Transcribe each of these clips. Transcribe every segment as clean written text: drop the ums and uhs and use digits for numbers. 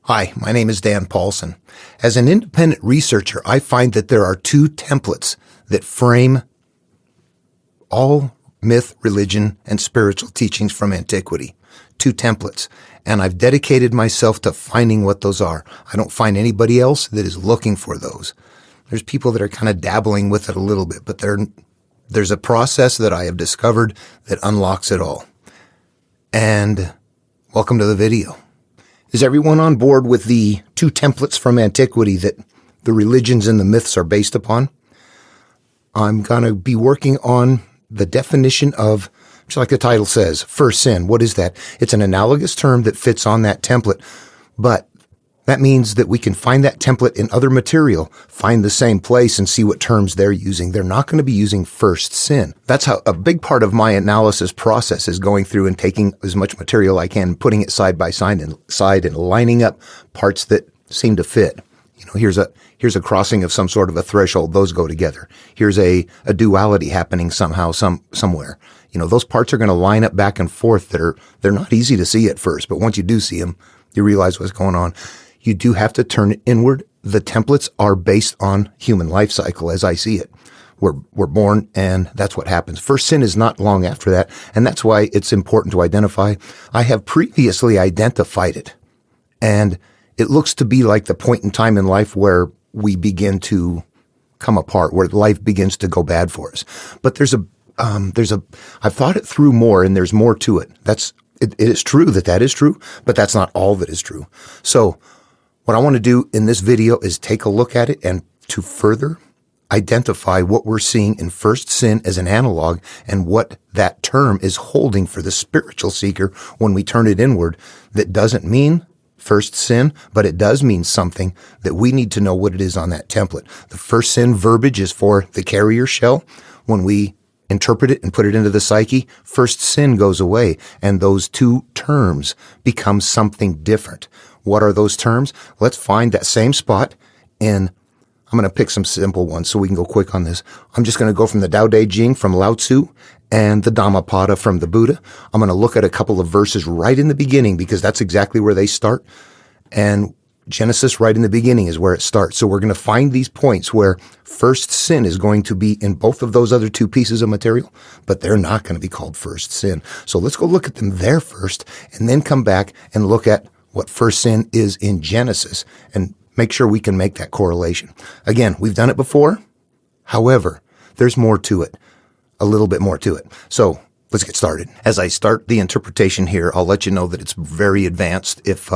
Hi, my name is Dan Paulson. As an independent researcher, I find that there are two templates that frame all myth, religion, and spiritual teachings from antiquity. Two templates. And I've dedicated myself to finding what those are. I don't find anybody else that is looking for those. There's people that are kind of dabbling with it a little bit, but there's a process that I have discovered that unlocks it all. And welcome to the video. Is everyone on board with the two templates from antiquity that the religions and the myths are based upon? I'm going to be working on the definition of, just like the title says, first sin. What is that? It's an analogous term that fits on that template, but that means that we can find that template in other material, find the same place, and see what terms they're using. They're not going to be using first sin. That's how a big part of my analysis process is, going through and taking as much material I can, putting it side by side and lining up parts that seem to fit. You know, here's a crossing of some sort of a threshold. Those go together. Here's a duality happening somehow, somewhere. You know, those parts are going to line up back and forth they're not easy to see at first, but once you do see them, you realize what's going on. You do have to turn it inward. The templates are based on human life cycle as I see it. We're born and that's what happens. First sin is not long after that, and that's why it's important to identify. I have previously identified it, and it looks to be like the point in time in life where we begin to come apart, where life begins to go bad for us. But I've thought it through more, and there's more to it. It is true that is true, but that's not all that is true. So what I want to do in this video is take a look at it and to further identify what we're seeing in first sin as an analog and what that term is holding for the spiritual seeker when we turn it inward. That doesn't mean first sin, but it does mean something that we need to know what it is on that template. The first sin verbiage is for the carrier shell. When we interpret it and put it into the psyche, first sin goes away, and those two terms become something different. What are those terms? Let's find that same spot I'm going to pick some simple ones so we can go quick on this. I'm just going to go from the Tao Te Ching from Lao-tzu and the Dhammapada from the Buddha. I'm going to look at a couple of verses right in the beginning because that's exactly where they start. And Genesis right in the beginning is where it starts. So we're going to find these points where first sin is going to be in both of those other two pieces of material, but they're not going to be called first sin. So let's go look at them there first and then come back and look at what first sin is in Genesis and make sure we can make that correlation. Again, we've done it before. However, there's more to it, a little bit more to it. So let's get started. As I start the interpretation here, I'll let you know that it's very advanced. If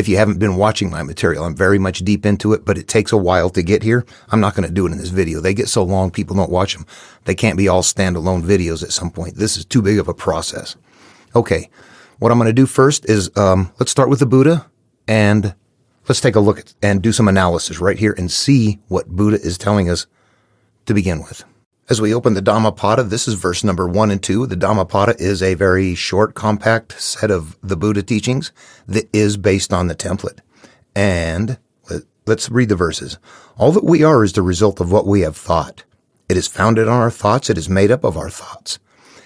you haven't been watching my material, I'm very much deep into it, but it takes a while to get here. I'm not going to do it in this video. They get so long, people don't watch them. They can't be all standalone videos at some point. This is too big of a process. Okay. What I'm going to do first is let's start with the Buddha and let's take a look at and do some analysis right here and see what Buddha is telling us to begin with. As we open the Dhammapada, this is verse number 1 and 2. The Dhammapada is a very short, compact set of the Buddha teachings that is based on the template. And let's read the verses. All that we are is the result of what we have thought. It is founded on our thoughts. It is made up of our thoughts.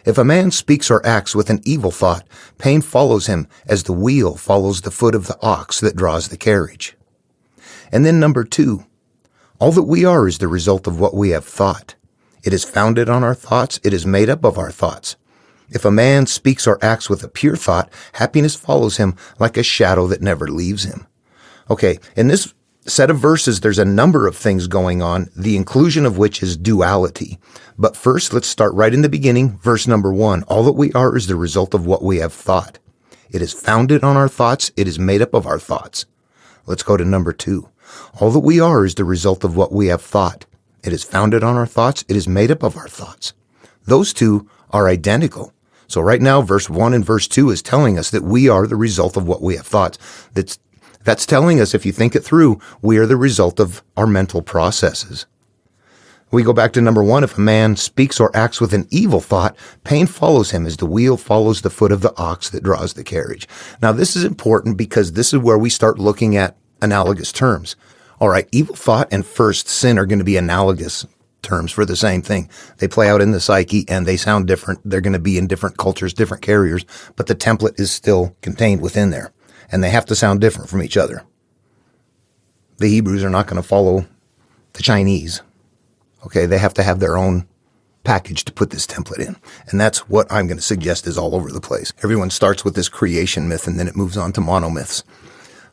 If a man speaks or acts with an evil thought, pain follows him as the wheel follows the foot of the ox that draws the carriage. And then number 2, all that we are is the result of what we have thought. It is founded on our thoughts. It is made up of our thoughts. If a man speaks or acts with a pure thought, happiness follows him like a shadow that never leaves him. Okay, in this set of verses, there's a number of things going on, the inclusion of which is duality. But first, let's start right in the beginning, verse number 1. All that we are is the result of what we have thought. It is founded on our thoughts. It is made up of our thoughts. Let's go to number 2. All that we are is the result of what we have thought. It is founded on our thoughts. It is made up of our thoughts. Those two are identical. So right now, verse 1 and verse 2 is telling us that we are the result of what we have thought. That's telling us, if you think it through, we are the result of our mental processes. We go back to number 1. If a man speaks or acts with an evil thought, pain follows him as the wheel follows the foot of the ox that draws the carriage. Now, this is important because this is where we start looking at analogous terms. All right, evil thought and first sin are going to be analogous terms for the same thing. They play out in the psyche and they sound different. They're going to be in different cultures, different carriers, but the template is still contained within there. and they have to sound different from each other. The Hebrews are not going to follow the Chinese. Okay, they have to have their own package to put this template in. And that's what I'm going to suggest is all over the place. Everyone starts with this creation myth, and then it moves on to monomyths.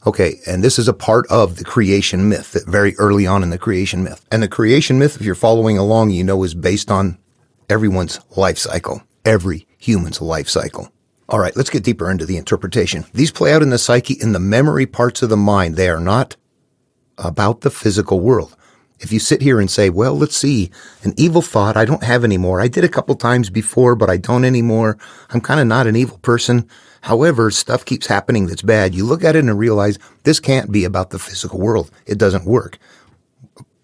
Okay, and this is a part of the creation myth, that very early on in the creation myth. And the creation myth, if you're following along, you know is based on everyone's life cycle, every human's life cycle. All right, let's get deeper into the interpretation. These play out in the psyche, in the memory parts of the mind. They are not about the physical world. If you sit here and say, well, let's see, an evil thought I don't have anymore. I did a couple times before, but I don't anymore. I'm kind of not an evil person. However, stuff keeps happening that's bad. You look at it and realize this can't be about the physical world. It doesn't work.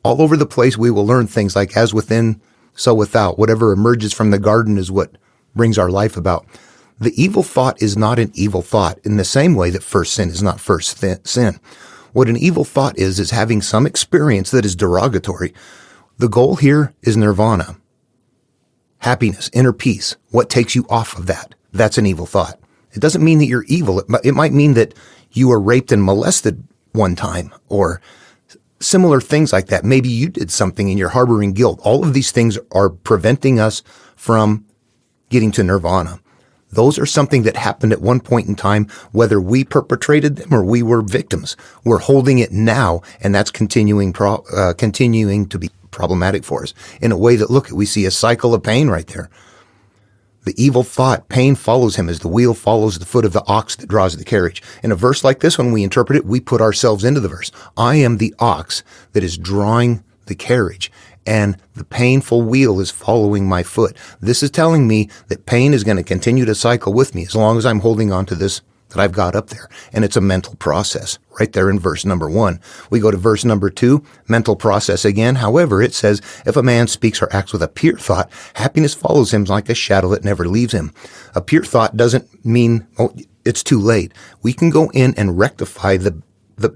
All over the place, we will learn things like as within, so without. Whatever emerges from the garden is what brings our life about. The evil thought is not an evil thought in the same way that first sin is not first sin. What an evil thought is having some experience that is derogatory. The goal here is nirvana. Happiness, inner peace. What takes you off of that? That's an evil thought. It doesn't mean that you're evil. It might mean that you were raped and molested one time, or similar things like that. Maybe you did something and you're harboring guilt. All of these things are preventing us from getting to nirvana. Those are something that happened at one point in time, whether we perpetrated them or we were victims. We're holding it now, and that's continuing to be problematic for us in a way that, look, we see a cycle of pain right there. The evil thought, pain follows him as the wheel follows the foot of the ox that draws the carriage. In a verse like this, when we interpret it, we put ourselves into the verse. I am the ox that is drawing the carriage, and the painful wheel is following my foot. This is telling me that pain is going to continue to cycle with me as long as I'm holding on to this that I've got up there. And it's a mental process right there in verse number 1. We go to verse number 2, mental process again. However, it says, if a man speaks or acts with a pure thought, happiness follows him like a shadow that never leaves him. A pure thought doesn't mean, it's too late. We can go in and rectify the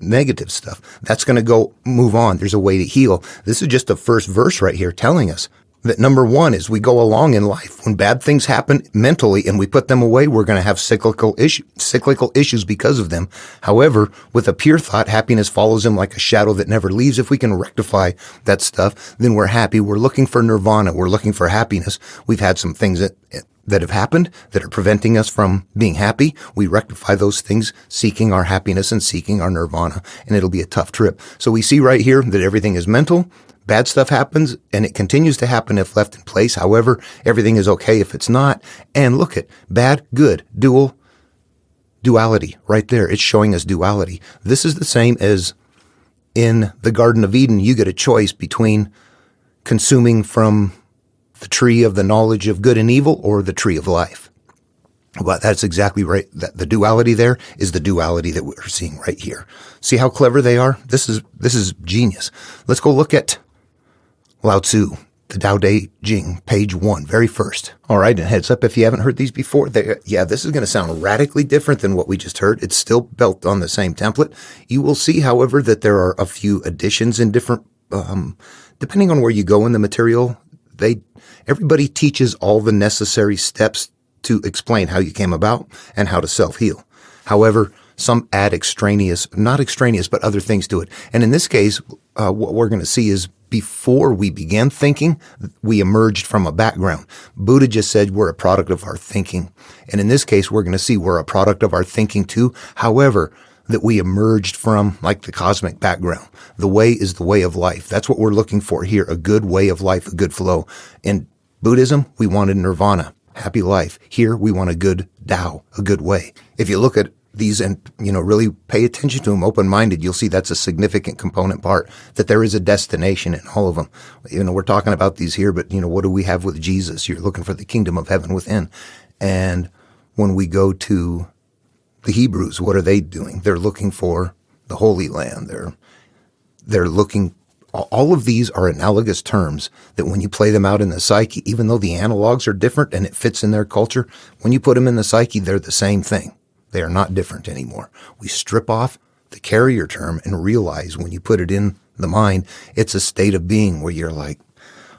negative stuff. That's going to move on. There's a way to heal. This is just the first verse right here telling us that number 1 is we go along in life. When bad things happen mentally and we put them away, we're going to have cyclical issues because of them. However, with a pure thought, happiness follows him like a shadow that never leaves. If we can rectify that stuff, then we're happy. We're looking for nirvana. We're looking for happiness. We've had some things that have happened that are preventing us from being happy. We rectify those things, seeking our happiness and seeking our nirvana, and it'll be a tough trip. So we see right here that everything is mental. Bad stuff happens, and it continues to happen if left in place. However, everything is okay if it's not. And look at bad, good, duality right there. It's showing us duality. This is the same as in the Garden of Eden. You get a choice between consuming from the tree of the knowledge of good and evil or the tree of life. But that's exactly right. The duality there is the duality that we're seeing right here. See how clever they are? This is genius. Let's go look at Lao-tzu, the Tao Te Ching, page 1, very first. All right, and heads up if you haven't heard these before. This is going to sound radically different than what we just heard. It's still built on the same template. You will see, however, that there are a few additions in different, depending on where you go in the material. Everybody teaches all the necessary steps to explain how you came about and how to self-heal. However, some add not extraneous, but other things to it. And in this case, what we're going to see is before we began thinking, we emerged from a background. Buddha just said we're a product of our thinking. And in this case, we're going to see we're a product of our thinking too. However, that we emerged from like the cosmic background. The way is the way of life. That's what we're looking for here, a good way of life, a good flow. In Buddhism, we wanted nirvana, happy life. Here, we want a good Tao, a good way. If you look at these and, really pay attention to them open-minded, you'll see that's a significant component part, that there is a destination in all of them. We're talking about these here, but, what do we have with Jesus? You're looking for the kingdom of heaven within. And when we go to the Hebrews, what are they doing? They're looking for the Holy Land. They're looking, all of these are analogous terms that when you play them out in the psyche, even though the analogs are different and it fits in their culture, when you put them in the psyche, they're the same thing. They are not different anymore. We strip off the carrier term and realize when you put it in the mind, it's a state of being where you're like,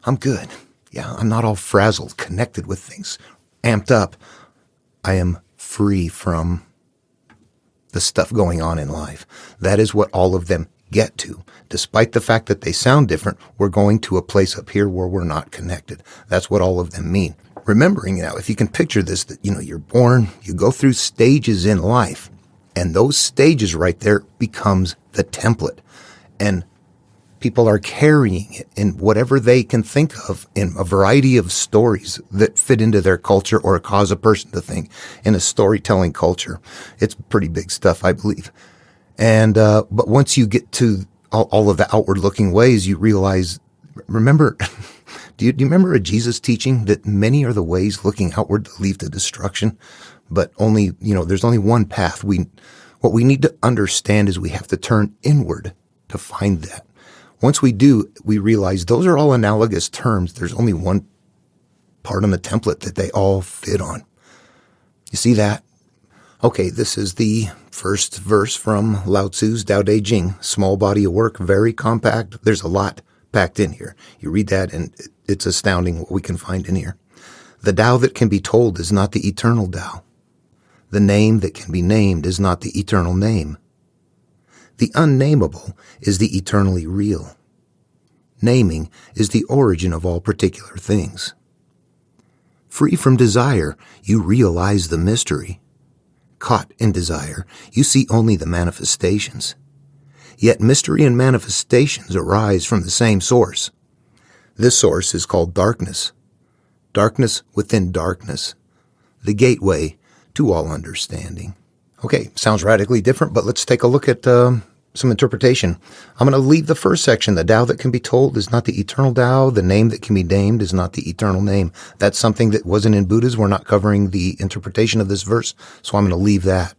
I'm good. Yeah, I'm not all frazzled, connected with things, amped up. I am free from the stuff going on in life. That is what all of them get to. Despite the fact that they sound different, we're going to a place up here where we're not connected. That's what all of them mean. Remembering now, if you can picture this, that, you're born, you go through stages in life, and those stages right there becomes the template. And people are carrying it in whatever they can think of in a variety of stories that fit into their culture or cause a person to think in a storytelling culture. It's pretty big stuff, I believe. And but once you get to all of the outward-looking ways, you realize, remember, do you remember a Jesus teaching that many are the ways looking outward that lead to destruction, but only, there's only one path. What we need to understand is we have to turn inward to find that. Once we do, we realize those are all analogous terms. There's only one part on the template that they all fit on. You see that? Okay, this is the first verse from Lao-tzu's Tao Te Ching. Small body of work, very compact. There's a lot packed in here. You read that and it's astounding what we can find in here. The Tao that can be told is not the eternal Tao. The name that can be named is not the eternal name. The unnameable is the eternally real. Naming is the origin of all particular things. Free from desire, you realize the mystery. Caught in desire, you see only the manifestations. Yet mystery and manifestations arise from the same source. This source is called darkness. Darkness within darkness. The gateway to all understanding. Okay, sounds radically different, but let's take a look at some interpretation. I'm going to leave the first section. The Tao that can be told is not the eternal Tao. The name that can be named is not the eternal name. That's something that wasn't in Buddha's. We're not covering the interpretation of this verse, so I'm going to leave that.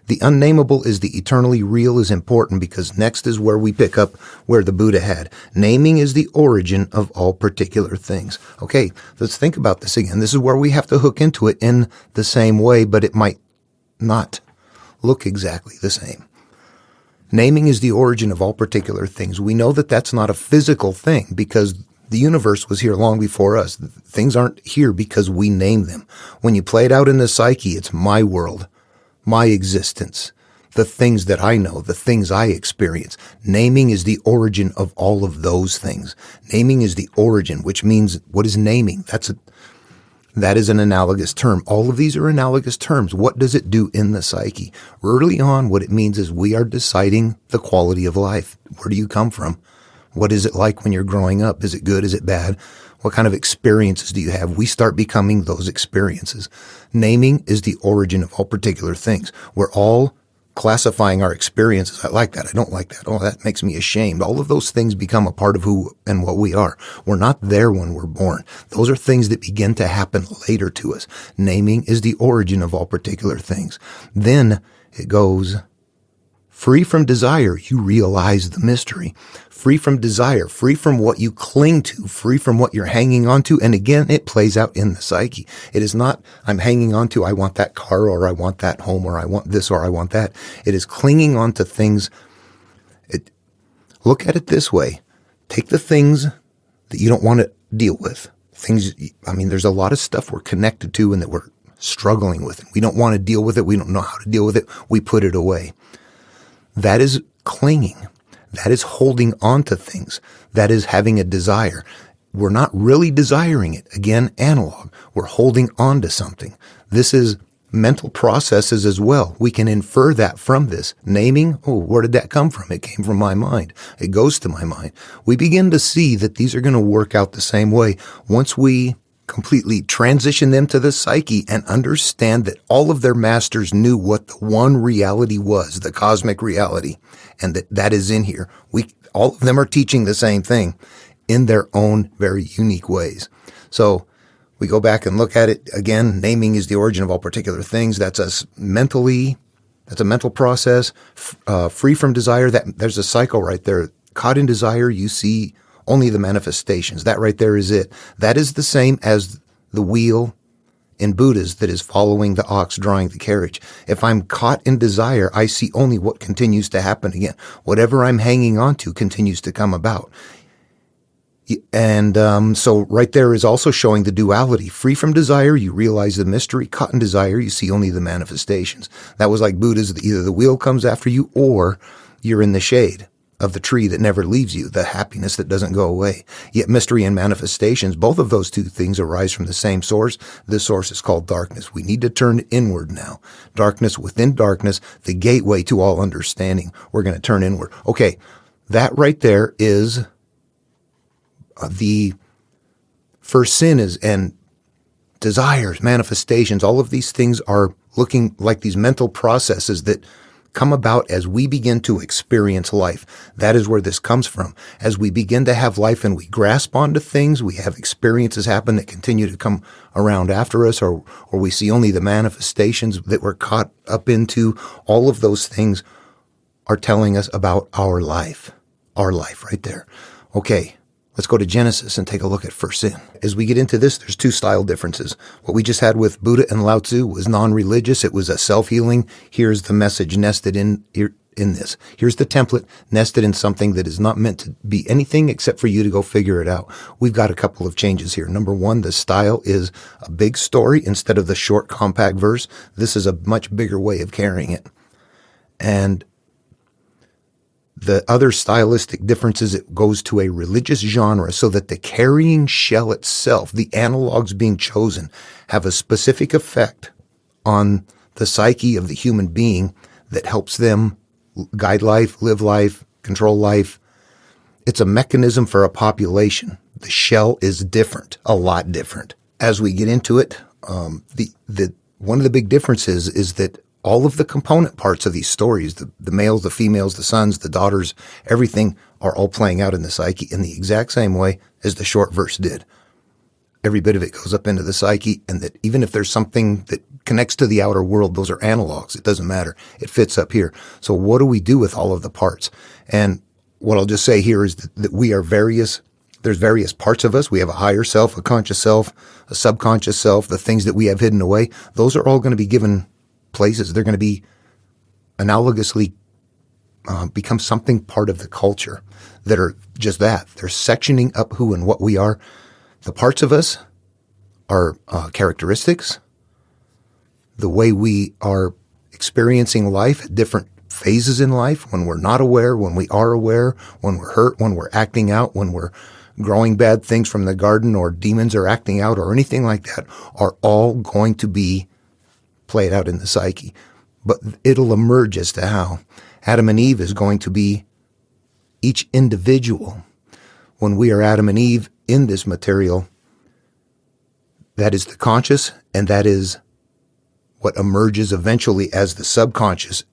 The unnameable is the eternally real is important because next is where we pick up where the Buddha had. Naming is the origin of all particular things. Okay, let's think about this again. This is where we have to hook into it in the same way, but it might not look exactly the same. Naming is the origin of all particular things. We know that that's not a physical thing because the universe was here long before us. Things aren't here because we name them. When you play it out in the psyche, it's my world, my existence, the things that I know, the things I experience. Naming is the origin of all of those things. Naming is the origin, which means, what is naming? That is an analogous term. All of these are analogous terms. What does it do in the psyche? Early on, what it means is we are deciding the quality of life. Where do you come from? What is it like when you're growing up? Is it good? Is it bad? What kind of experiences do you have? We start becoming those experiences. Naming is the origin of all particular things. We're all classifying our experiences. I like that. I don't like that. Oh, that makes me ashamed. All of those things become a part of who and what we are. We're not there when we're born. Those are things that begin to happen later to us. Naming is the origin of all particular things. Then it goes, free from desire, you realize the mystery. Free from desire, free from what you cling to, free from what you're hanging on to. And again, it plays out in the psyche. It is not, I'm hanging on to, I want that car, or I want that home, or I want this, or I want that. It is clinging on to things. Look at it this way. Take the things that you don't want to deal with. There's a lot of stuff we're connected to and that we're struggling with. We don't want to deal with it. We don't know how to deal with it. We put it away. That is clinging. That is holding on to things. That is having a desire. We're not really desiring it. Again, analog. We're holding on to something. This is mental processes as well. We can infer that from this. Naming, where did that come from? It came from my mind. It goes to my mind. We begin to see that these are going to work out the same way once we completely transition them to the psyche and understand that all of their masters knew what the one reality was, the cosmic reality, and that is in here. All of them are teaching the same thing in their own very unique ways. So we go back and look at it again. Naming is the origin of all particular things. That's a mental process. Free from desire. There's a cycle right there. Caught in desire, you see only the manifestations. That right there is it. That is the same as the wheel in Buddha's that is following the ox drawing the carriage. If I'm caught in desire, I see only what continues to happen again. Whatever I'm hanging on to continues to come about. And so right there is also showing the duality. Free from desire, you realize the mystery. Caught in desire, you see only the manifestations. That was like Buddha's, either the wheel comes after you or you're in the shade of the tree that never leaves you, the happiness that doesn't go away. Yet mystery and manifestations, both of those two things arise from the same source. This source is called darkness. We need to turn inward now. Darkness within darkness, the gateway to all understanding. We're going to turn inward. Okay, that right there is the first sin is, and desires, manifestations, all of these things are looking like these mental processes that come about as we begin to experience life. That is where this comes from. As we begin to have life and we grasp onto things, we have experiences happen that continue to come around after us, or we see only the manifestations that we're caught up into. All of those things are telling us about our life right there. Okay. Let's go to Genesis and take a look at first sin. As we get into this, there's two style differences. What we just had with Buddha and Lao-tzu was non-religious. It was a self-healing. Here's the message nested in this. Here's the template nested in something that is not meant to be anything except for you to go figure it out. We've got a couple of changes here. Number one, the style is a big story instead of the short, compact verse. This is a much bigger way of carrying it. And the other stylistic difference is it goes to a religious genre so that the carrying shell itself, the analogs being chosen, have a specific effect on the psyche of the human being that helps them guide life, live life, control life. It's a mechanism for a population. The shell is different, a lot different. As we get into it, one of the big differences is that all of the component parts of these stories, the males, the females, the sons, the daughters, everything are all playing out in the psyche in the exact same way as the short verse did. Every bit of it goes up into the psyche, and that even if there's something that connects to the outer world, those are analogs. It doesn't matter. It fits up here. So what do we do with all of the parts? And what I'll just say here is that we are there's various parts of us. We have a higher self, a conscious self, a subconscious self, the things that we have hidden away. Those are all going to be given places. They're going to be analogously become something part of the culture that are just that. They're sectioning up who and what we are. The parts of us are characteristics, the way we are experiencing life at different phases in life, when we're not aware, when we are aware, when we're hurt, when we're acting out, when we're growing bad things from the garden, or demons are acting out, or anything like that, are all going to be played out in the psyche. But it'll emerge as to how. Adam and Eve is going to be each individual. When we are Adam and Eve in this material, that is the conscious, and that is what emerges eventually as the subconscious.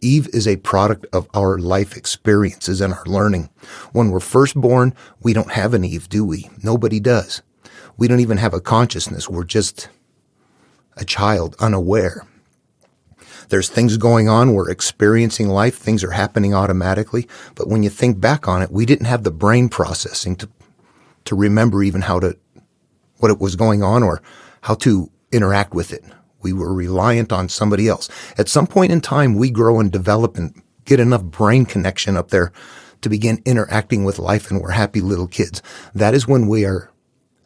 Eve is a product of our life experiences and our learning. When we're first born, we don't have an Eve, do we? Nobody does. We don't even have a consciousness. We're just a child, unaware. There's things going on. We're experiencing life. Things are happening automatically. But when you think back on it, we didn't have the brain processing to remember even what it was going on or how to interact with it. We were reliant on somebody else. At some point in time, we grow and develop and get enough brain connection up there to begin interacting with life, and we're happy little kids. That is when we are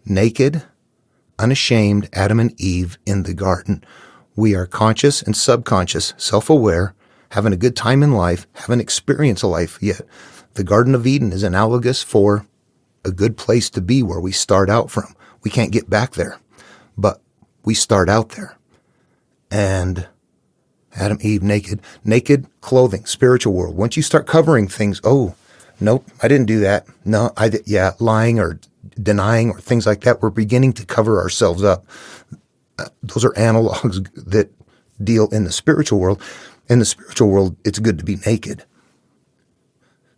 naked, unashamed, Adam and Eve in the garden. We are conscious and subconscious, self-aware, having a good time in life, haven't experienced life yet. The Garden of Eden is analogous for a good place to be where we start out from. We can't get back there, but we start out there. And Adam, Eve, naked clothing, spiritual world. Once you start covering things, oh, nope, I didn't do that. No, lying or denying or things like that. We're beginning to cover ourselves up. Those are analogs that deal in the spiritual world. In the spiritual world, it's good to be naked.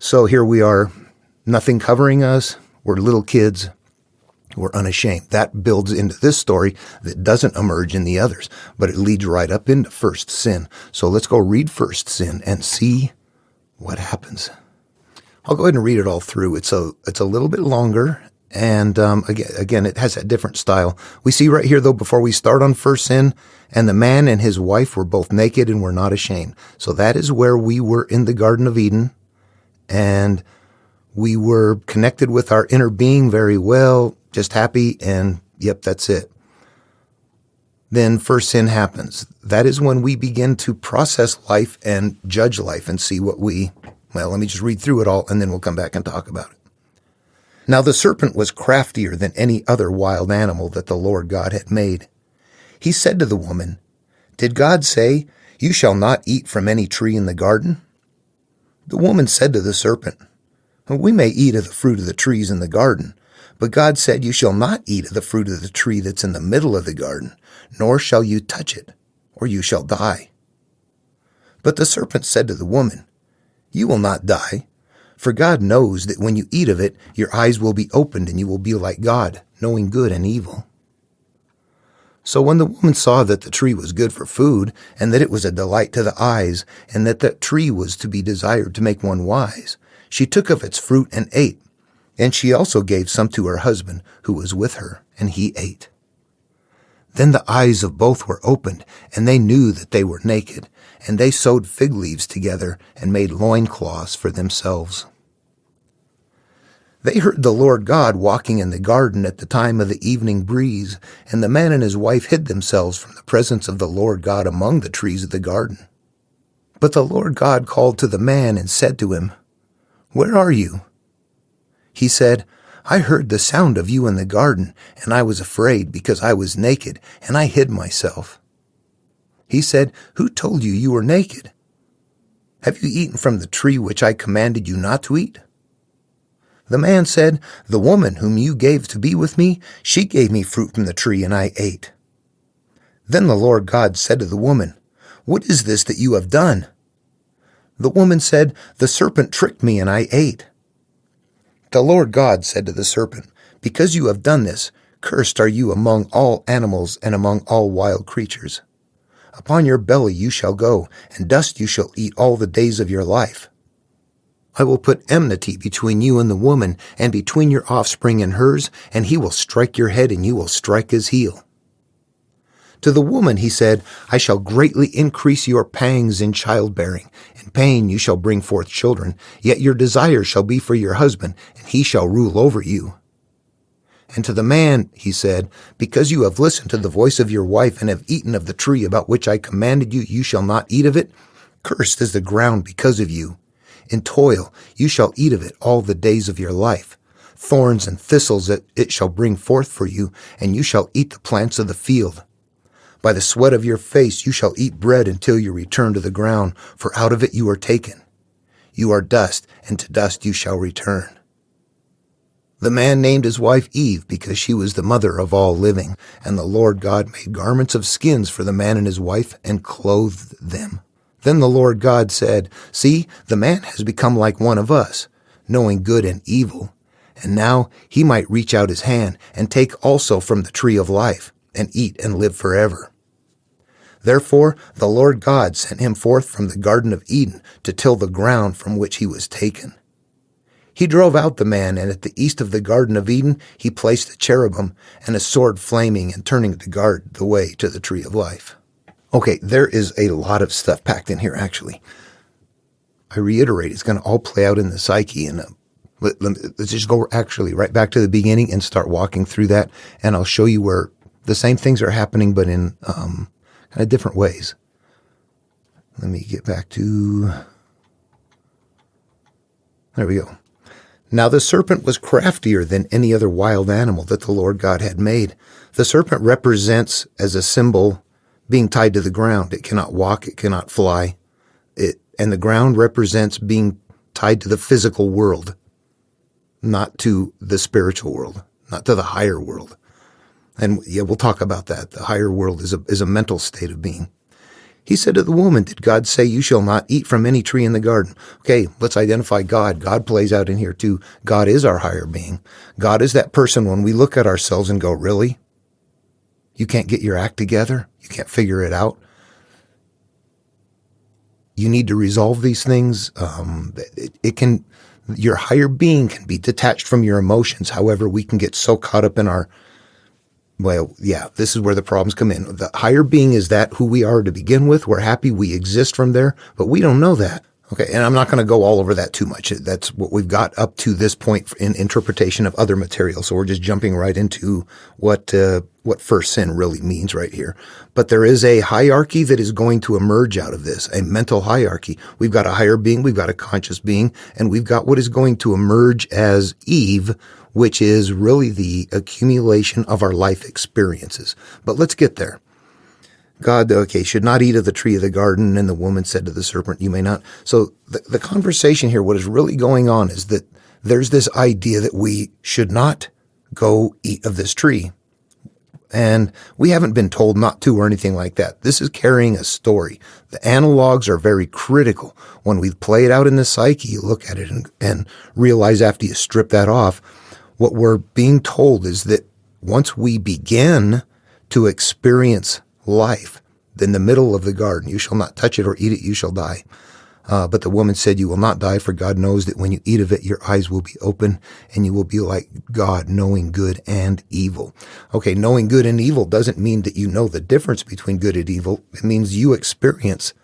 So here we are, nothing covering us. We're little kids. We're unashamed. That builds into this story that doesn't emerge in the others, but it leads right up into first sin. So let's go read first sin and see what happens. I'll go ahead and read it all through. It's a little bit longer, and again, it has a different style. We see right here, though, before we start on first sin, and the man and his wife were both naked and were not ashamed. So that is where we were in the Garden of Eden, and We were connected with our inner being very well, just happy, and yep, that's it. Then first sin happens. That is when we begin to process life and judge life and see what let me just read through it all, and then we'll come back and talk about it. Now the serpent was craftier than any other wild animal that the Lord God had made. He said to the woman, "Did God say, 'You shall not eat from any tree in the garden'?" The woman said to the serpent, "We may eat of the fruit of the trees in the garden, but God said, 'You shall not eat of the fruit of the tree that's in the middle of the garden, nor shall you touch it, or you shall die.' But the serpent said to the woman, 'You will not die, for God knows that when you eat of it, your eyes will be opened and you will be like God, knowing good and evil.' So when the woman saw that the tree was good for food, and that it was a delight to the eyes, and that the tree was to be desired to make one wise, she took of its fruit and ate. And she also gave some to her husband, who was with her, and he ate. Then the eyes of both were opened, and they knew that they were naked, and they sewed fig leaves together and made loincloths for themselves. They heard the Lord God walking in the garden at the time of the evening breeze, and the man and his wife hid themselves from the presence of the Lord God among the trees of the garden. But the Lord God called to the man and said to him, "Where are you?" He said, "I heard the sound of you in the garden, and I was afraid because I was naked, and I hid myself." He said, "Who told you you were naked? Have you eaten from the tree which I commanded you not to eat?" The man said, "The woman whom you gave to be with me, she gave me fruit from the tree, and I ate." Then the Lord God said to the woman, "What is this that you have done?" The woman said, "The serpent tricked me, and I ate." The Lord God said to the serpent, "Because you have done this, cursed are you among all animals and among all wild creatures. Upon your belly you shall go, and dust you shall eat all the days of your life. I will put enmity between you and the woman, and between your offspring and hers, and he will strike your head, and you will strike his heel." To the woman he said, "I shall greatly increase your pangs in childbearing. In pain you shall bring forth children, yet your desire shall be for your husband, and he shall rule over you." And to the man he said, "Because you have listened to the voice of your wife, and have eaten of the tree about which I commanded you, you shall not eat of it. Cursed is the ground because of you. In toil you shall eat of it all the days of your life. Thorns and thistles it shall bring forth for you, and you shall eat the plants of the field. By the sweat of your face you shall eat bread until you return to the ground, for out of it you are taken. You are dust, and to dust you shall return." The man named his wife Eve, because she was the mother of all living. And the Lord God made garments of skins for the man and his wife, and clothed them. Then the Lord God said, "See, the man has become like one of us, knowing good and evil. And now he might reach out his hand, and take also from the tree of life, and eat and live forever." Therefore the Lord God sent him forth from the Garden of Eden to till the ground from which he was taken. He drove out the man, and at the east of the Garden of Eden he placed a cherubim and a sword flaming and turning to guard the way to the tree of life. Okay, there is a lot of stuff packed in here, actually. I reiterate, it's going to all play out in the psyche, and let's just go actually right back to the beginning and start walking through that, and I'll show you where the same things are happening, but in kind of different ways. Let me get back to... There we go. Now the serpent was craftier than any other wild animal that the Lord God had made. The serpent represents as a symbol being tied to the ground. It cannot walk, it cannot fly. And the ground represents being tied to the physical world, not to the spiritual world, not to the higher world. And yeah, we'll talk about that. The higher world is a mental state of being. He said to the woman, "Did God say you shall not eat from any tree in the garden?" Okay, let's identify God. God plays out in here too. God is our higher being. God is that person when we look at ourselves and go, "Really? You can't get your act together? You can't figure it out? You need to resolve these things." Your higher being can be detached from your emotions. However, we can get so caught up in this is where the problems come in. The higher being is that who we are to begin with. We're happy we exist from there, but we don't know that. Okay, and I'm not going to go all over that too much. That's what we've got up to this point in interpretation of other material. So we're just jumping right into what first sin really means right here. But there is a hierarchy that is going to emerge out of this, a mental hierarchy. We've got a higher being, we've got a conscious being, and we've got what is going to emerge as Eve, which is really the accumulation of our life experiences. But let's get there. God, should not eat of the tree of the garden. And the woman said to the serpent, you may not. So the conversation here, what is really going on is that there's this idea that we should not go eat of this tree. And we haven't been told not to or anything like that. This is carrying a story. The analogs are very critical. When we play it out in the psyche, you look at it and realize after you strip that off, what we're being told is that once we begin to experience life, in the middle of the garden, you shall not touch it or eat it, you shall die. But the woman said, you will not die, for God knows that when you eat of it, your eyes will be open and you will be like God, knowing good and evil. Okay, knowing good and evil doesn't mean that you know the difference between good and evil. It means you experience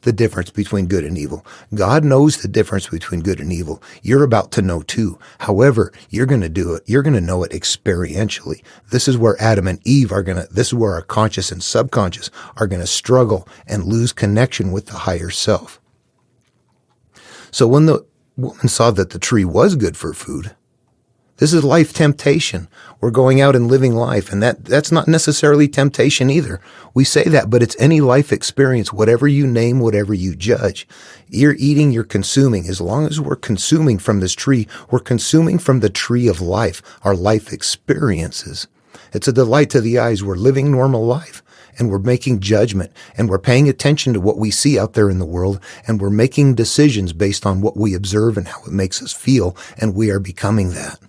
the difference between good and evil. God knows the difference between good and evil. You're about to know too. However, you're going to do it. You're going to know it experientially. This is where Adam and Eve this is where our conscious and subconscious are going to struggle and lose connection with the higher self. So when the woman saw that the tree was good for food, this is life temptation. We're going out and living life, and that's not necessarily temptation either. We say that, but it's any life experience, whatever you name, whatever you judge. You're eating, you're consuming. As long as we're consuming from this tree, we're consuming from the tree of life, our life experiences. It's a delight to the eyes. We're living normal life, and we're making judgment, and we're paying attention to what we see out there in the world, and we're making decisions based on what we observe and how it makes us feel, and we are becoming that.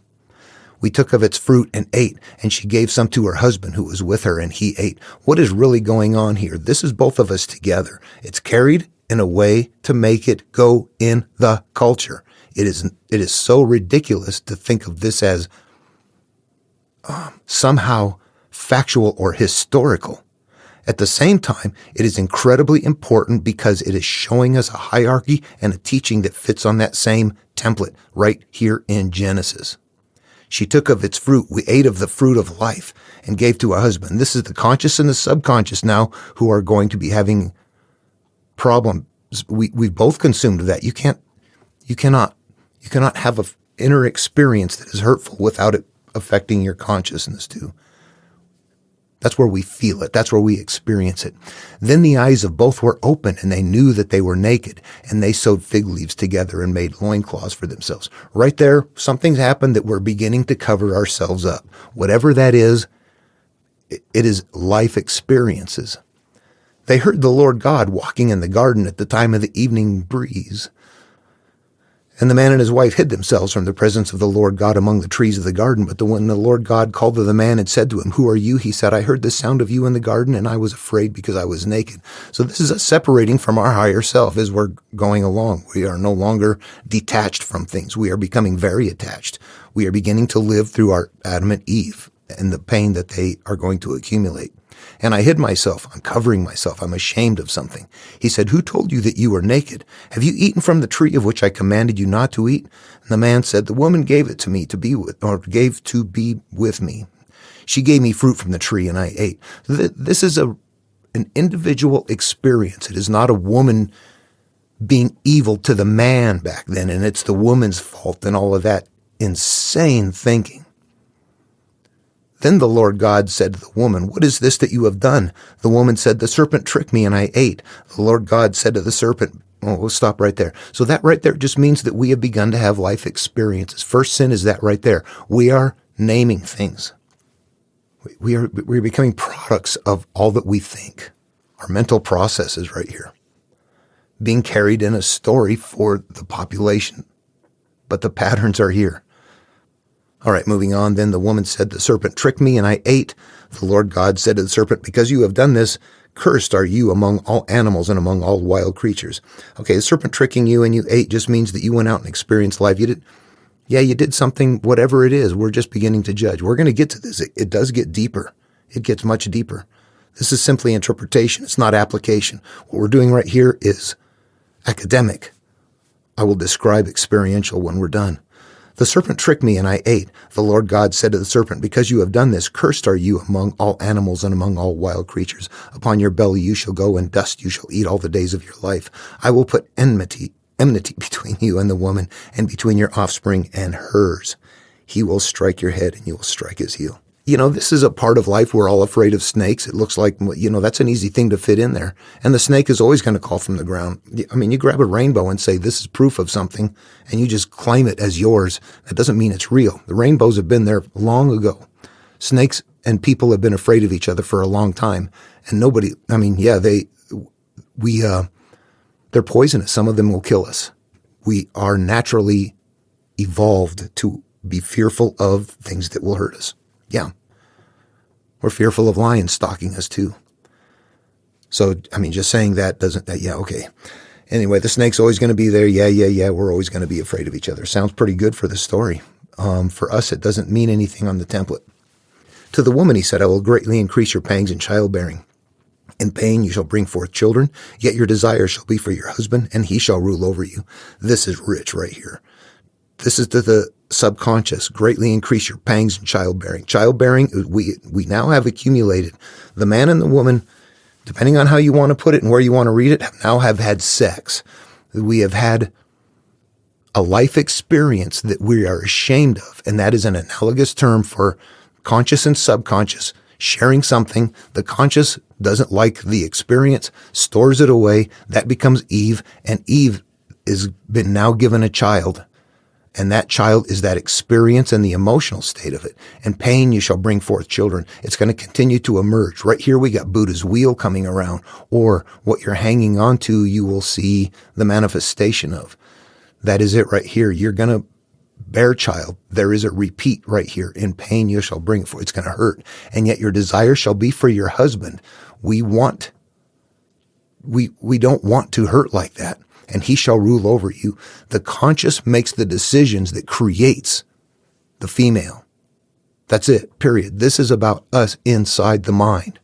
We took of its fruit and ate, and she gave some to her husband who was with her, and he ate. What is really going on here? This is both of us together. It's carried in a way to make it go in the culture. It is so ridiculous to think of this as somehow factual or historical. At the same time, it is incredibly important because it is showing us a hierarchy and a teaching that fits on that same template right here in Genesis. She took of its fruit. We ate of the fruit of life and gave to a husband. This is the conscious and the subconscious now who are going to be having problems. We've both consumed that. You cannot have an inner experience that is hurtful without it affecting your consciousness too. That's where we feel it. That's where we experience it. Then the eyes of both were open, and they knew that they were naked, and they sewed fig leaves together and made loincloths for themselves. Right there, something's happened that we're beginning to cover ourselves up. Whatever that is, it is life experiences. They heard the Lord God walking in the garden at the time of the evening breeze. And the man and his wife hid themselves from the presence of the Lord God among the trees of the garden. But when the Lord God called to the man and said to him, who are you? He said, I heard the sound of you in the garden, and I was afraid because I was naked. So this is us separating from our higher self as we're going along. We are no longer detached from things. We are becoming very attached. We are beginning to live through our Adam and Eve and the pain that they are going to accumulate. And I hid myself. I'm covering myself. I'm ashamed of something. He said, who told you that you were naked? Have you eaten from the tree of which I commanded you not to eat? And the man said, the woman gave it to me to be with me. She gave me fruit from the tree and I ate. This is an individual experience. It is not a woman being evil to the man back then, and it's the woman's fault and all of that insane thinking. Then the Lord God said to the woman, what is this that you have done? The woman said, the serpent tricked me and I ate. The Lord God said to the serpent, we'll stop right there. So that right there just means that we have begun to have life experiences. First sin is that right there. We are naming things. We're becoming products of all that we think. Our mental processes right here. Being carried in a story for the population. But the patterns are here. All right, moving on. Then the woman said, the serpent tricked me and I ate. The Lord God said to the serpent, because you have done this, cursed are you among all animals and among all wild creatures. Okay, the serpent tricking you and you ate just means that you went out and experienced life. You did something, whatever it is. We're just beginning to judge. We're going to get to this. It does get deeper. It gets much deeper. This is simply interpretation. It's not application. What we're doing right here is academic. I will describe experiential when we're done. The serpent tricked me and I ate. The Lord God said to the serpent, because you have done this, cursed are you among all animals and among all wild creatures. Upon your belly you shall go, and dust you shall eat all the days of your life. I will put enmity between you and the woman, and between your offspring and hers. He will strike your head and you will strike his heel. This is a part of life. We're all afraid of snakes. It looks like, that's an easy thing to fit in there. And the snake is always going to call from the ground. I mean, you grab a rainbow and say, this is proof of something, and you just claim it as yours. That doesn't mean it's real. The rainbows have been there long ago. Snakes and people have been afraid of each other for a long time. And they're poisonous. Some of them will kill us. We are naturally evolved to be fearful of things that will hurt us. Yeah. We're fearful of lions stalking us too. So, just saying that doesn't, okay. Anyway, the snake's always going to be there. Yeah. We're always going to be afraid of each other. Sounds pretty good for the story. For us, it doesn't mean anything on the template. To the woman, he said, I will greatly increase your pangs in childbearing. In pain you shall bring forth children, yet your desire shall be for your husband, and he shall rule over you. This is rich right here. This is to the subconscious. Greatly increase your pangs in childbearing. Childbearing, we now have accumulated. The man and the woman, depending on how you want to put it and where you want to read it, now have had sex. We have had a life experience that we are ashamed of, and that is an analogous term for conscious and subconscious. Sharing something, the conscious doesn't like the experience, stores it away. That becomes Eve, and Eve is been now given a child. And that child is that experience and the emotional state of it. And pain, you shall bring forth children. It's going to continue to emerge. Right here, we got Buddha's wheel coming around, or what you're hanging on to, you will see the manifestation of. That is it right here. You're going to bear child. There is a repeat right here. In pain, you shall bring it forth. It's going to hurt. And yet your desire shall be for your husband. We don't want to hurt like that. And he shall rule over you. The conscious makes the decisions that creates the female. That's it, period. This is about us inside the mind.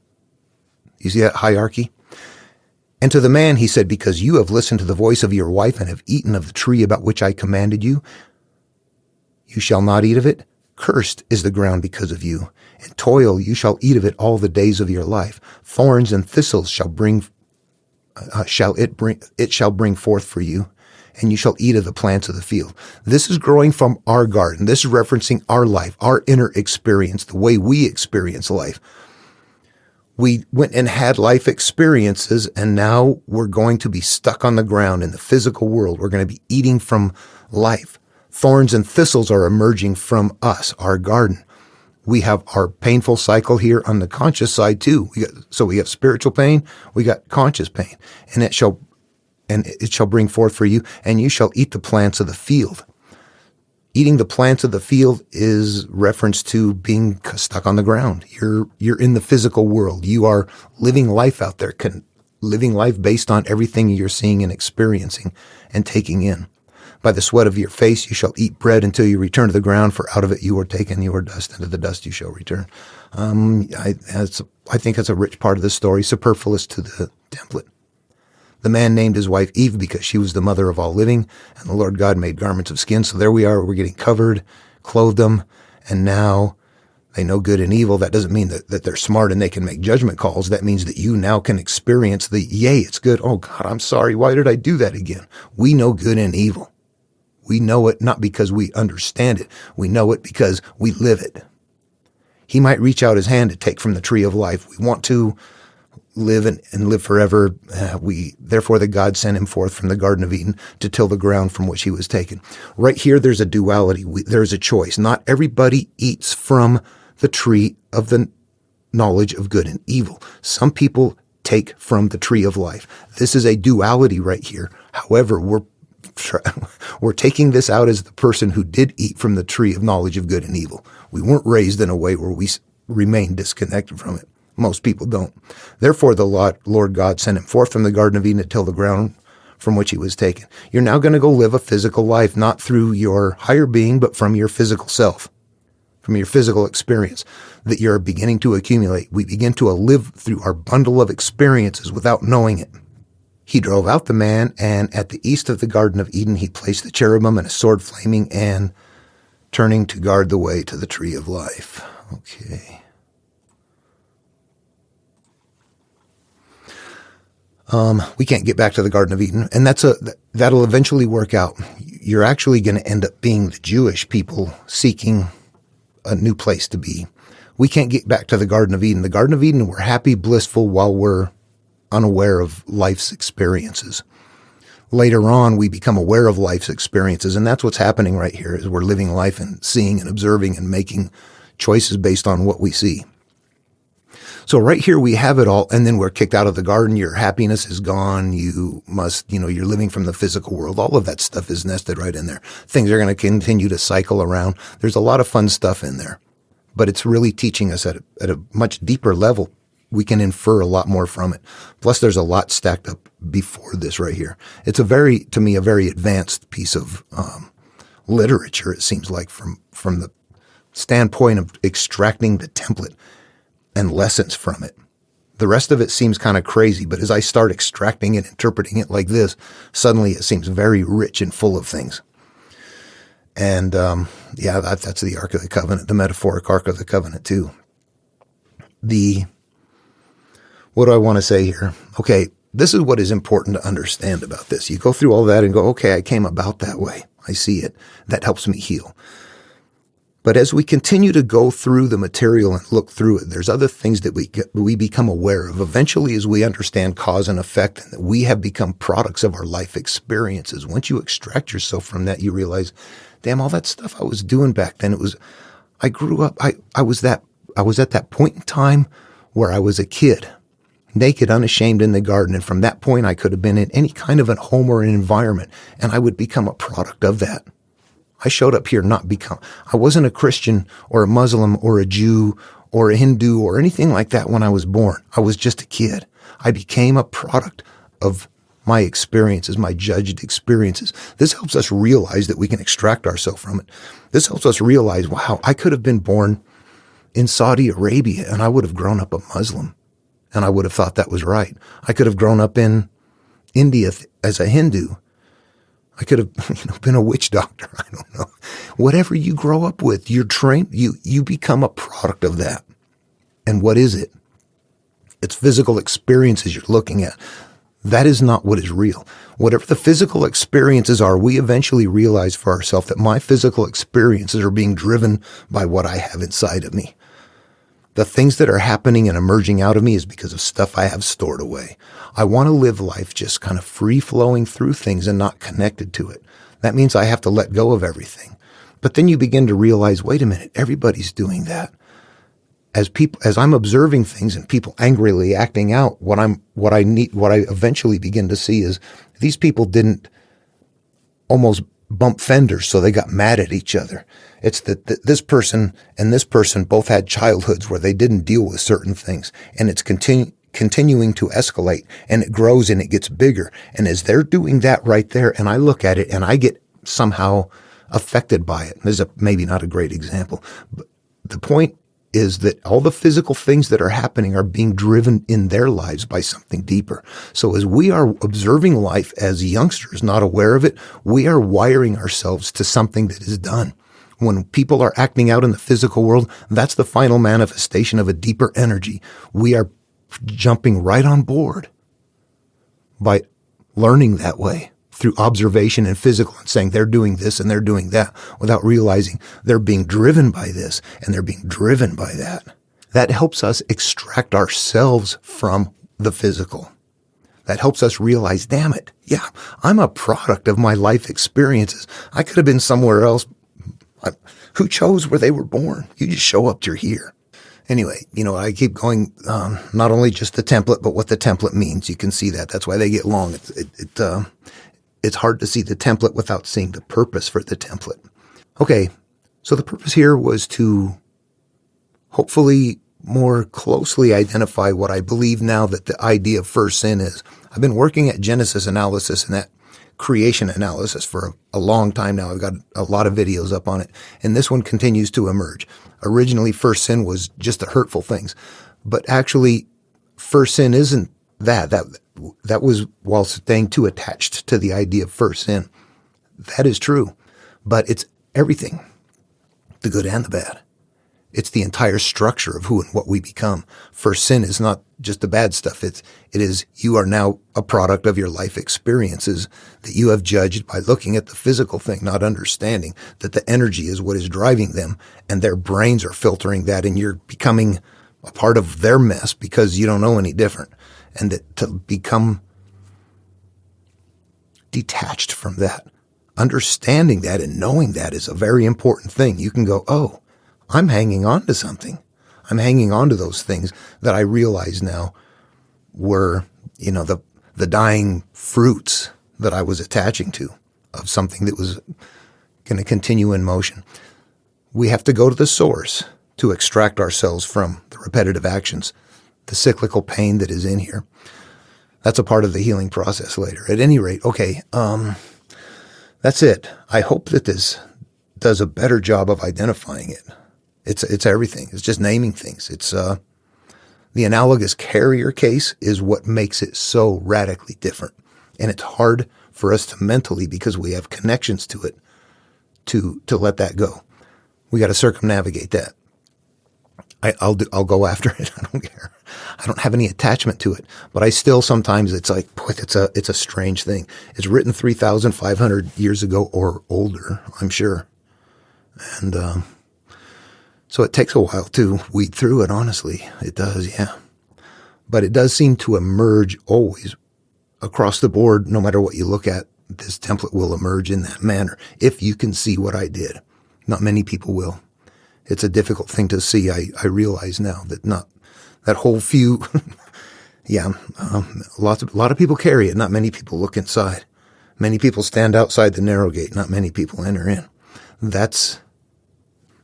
You see that hierarchy? And to the man he said, because you have listened to the voice of your wife and have eaten of the tree about which I commanded you, you shall not eat of it. Cursed is the ground because of you. And toil you shall eat of it all the days of your life. Thorns and thistles shall bring forth for you, and you shall eat of the plants of the field. This is growing from our garden. This is referencing our life, our inner experience, the way we experience life. We went and had life experiences, and now we're going to be stuck on the ground in the physical world. We're going to be eating from life. Thorns and thistles are emerging from us, our garden. We have our painful cycle here on the conscious side too. We have spiritual pain, we got conscious pain, and it shall bring forth for you, and you shall eat the plants of the field. Eating the plants of the field is reference to being stuck on the ground. You're in the physical world. You are living life out there, living life based on everything you're seeing and experiencing and taking in. By the sweat of your face you shall eat bread until you return to the ground, for out of it you are taken, you are dust, and to the dust you shall return. I think that's a rich part of the story, superfluous to the template. The man named his wife Eve because she was the mother of all living, and the Lord God made garments of skin. So there we are, we're getting covered, clothed them, and now they know good and evil. That doesn't mean that they're smart and they can make judgment calls. That means that you now can experience the, yay, it's good. Oh God, I'm sorry. Why did I do that again? We know good and evil. We know it not because we understand it. We know it because we live it. He might reach out his hand to take from the tree of life. We want to live and live forever. Therefore the God sent him forth from the Garden of Eden to till the ground from which he was taken. Right here, there's a duality. There's a choice. Not everybody eats from the tree of the knowledge of good and evil. Some people take from the tree of life. This is a duality right here. However, we're taking this out as the person who did eat from the tree of knowledge of good and evil. We weren't raised in a way where we remain disconnected from it. Most people don't. Therefore, the Lord God sent him forth from the Garden of Eden to till the ground from which he was taken. You're now going to go live a physical life, not through your higher being, but from your physical self, from your physical experience that you're beginning to accumulate. We begin to live through our bundle of experiences without knowing it. He drove out the man, and at the east of the Garden of Eden, he placed the cherubim and a sword flaming and turning to guard the way to the tree of life. Okay. We can't get back to the Garden of Eden, and that'll eventually work out. You're actually going to end up being the Jewish people seeking a new place to be. We can't get back to the Garden of Eden. The Garden of Eden, we're happy, blissful while we're unaware of life's experiences. Later on, we become aware of life's experiences, and that's what's happening right here, is we're living life and seeing and observing and making choices based on what we see. So right here we have it all, and then we're kicked out of the garden. Your happiness is gone. You're living from the physical world. All of that stuff is nested right in there. Things are going to continue to cycle around. There's a lot of fun stuff in there, but it's really teaching us at a much deeper level. We can infer a lot more from it. Plus, there's a lot stacked up before this right here. It's to me, a very advanced piece of literature, it seems like, from the standpoint of extracting the template and lessons from it. The rest of it seems kind of crazy, but as I start extracting it, interpreting it like this, suddenly it seems very rich and full of things. And that's the Ark of the Covenant, the metaphoric Ark of the Covenant too. What do I want to say here? Okay, this is what is important to understand about this. You go through all that and go, okay, I came about that way. I see it. That helps me heal. But as we continue to go through the material and look through it, there's other things that we become aware of. Eventually, as we understand cause and effect, and that we have become products of our life experiences. Once you extract yourself from that, you realize, damn, all that stuff I was doing back then, I grew up, I was at that point in time where I was a kid, naked, unashamed in the garden. And from that point, I could have been in any kind of a home or an environment, and I would become a product of that. I showed up here I wasn't a Christian or a Muslim or a Jew or a Hindu or anything like that when I was born. I was just a kid. I became a product of my experiences, my judged experiences. This helps us realize that we can extract ourselves from it. This helps us realize, wow, I could have been born in Saudi Arabia and I would have grown up a Muslim and I would have thought that was right. I could have grown up in India as a Hindu. I could have, been a witch doctor. I don't know. Whatever you grow up with, you're trained, you become a product of that. And what is it? It's physical experiences you're looking at. That is not what is real. Whatever the physical experiences are, we eventually realize for ourselves that my physical experiences are being driven by what I have inside of me. The things that are happening and emerging out of me is because of stuff I have stored away. I want to live life just kind of free-flowing through things and not connected to it. That means I have to let go of everything. But then you begin to realize, wait a minute, everybody's doing that. As I'm observing things and people angrily acting out, what I eventually begin to see is these people didn't almost bump fenders, so they got mad at each other. It's that this person and this person both had childhoods where they didn't deal with certain things, and it's continuing to escalate, and it grows and it gets bigger. And as they're doing that right there, and I look at it and I get somehow affected by it. This is maybe not a great example, but the point is that all the physical things that are happening are being driven in their lives by something deeper. So as we are observing life as youngsters, not aware of it, we are wiring ourselves to something that is done. When people are acting out in the physical world, that's the final manifestation of a deeper energy. We are jumping right on board by learning that way through observation and physical and saying they're doing this and they're doing that without realizing they're being driven by this and they're being driven by that. That helps us extract ourselves from the physical. That helps us realize, damn it, yeah, I'm a product of my life experiences. I could have been somewhere else. Who chose where they were born? You just show up, you're here. Anyway, I keep going, not only just the template, but what the template means. You can see that. That's why they get long. It's hard to see the template without seeing the purpose for the template. Okay, so the purpose here was to hopefully more closely identify what I believe now that the idea of first sin is. I've been working at Genesis analysis and that creation analysis for a long time now. I've got a lot of videos up on it, and this one continues to emerge. Originally, first sin was just the hurtful things, but actually, first sin isn't that was while staying too attached to the idea of first sin. That is true, but it's everything, the good and the bad. It's the entire structure of who and what we become. First sin is not just the bad stuff. It is you are now a product of your life experiences that you have judged by looking at the physical thing, not understanding that the energy is what is driving them, and their brains are filtering that, and you're becoming a part of their mess because you don't know any different. And that to become detached from that, understanding that and knowing that is a very important thing. You can go, oh, I'm hanging on to something. I'm hanging on to those things that I realize now were, the dying fruits that I was attaching to of something that was going to continue in motion. We have to go to the source to extract ourselves from the repetitive actions, the cyclical pain that is in here. That's a part of the healing process later. At any rate, okay, that's it. I hope that this does a better job of identifying it. It's everything. It's just naming things. It's the analogous carrier case is what makes it so radically different. And it's hard for us to mentally, because we have connections to it, to let that go. We got to circumnavigate that. I'll go after it. I don't care. I don't have any attachment to it, but I still sometimes it's like, boy, it's a strange thing. It's written 3,500 years ago or older, I'm sure. And, so it takes a while to weed through it, honestly. It does, yeah. But it does seem to emerge always across the board, no matter what you look at. This template will emerge in that manner if you can see what I did. Not many people will. It's a difficult thing to see. I realize now that not that whole few, yeah, a lot of people carry it. Not many people look inside. Many people stand outside the narrow gate. Not many people enter in.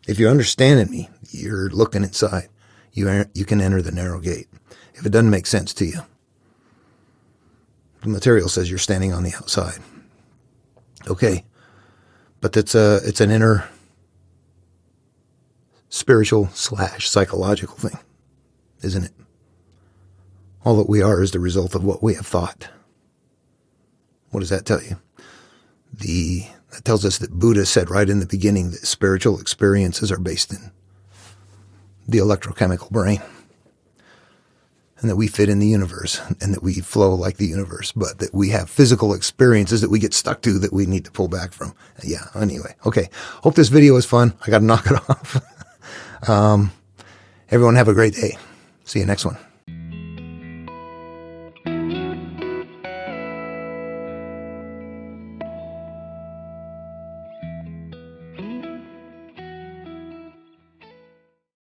If you're understanding me, you're looking inside. You can enter the narrow gate. If it doesn't make sense to you, the material says you're standing on the outside. Okay, but it's an inner spiritual / psychological thing, isn't it? All that we are is the result of what we have thought. What does that tell you? That tells us that Buddha said right in the beginning that spiritual experiences are based in the electrochemical brain, and that we fit in the universe, and that we flow like the universe, but that we have physical experiences that we get stuck to that we need to pull back from. Yeah, anyway. Okay. Hope this video was fun. I got to knock it off. Everyone have a great day. See you next one.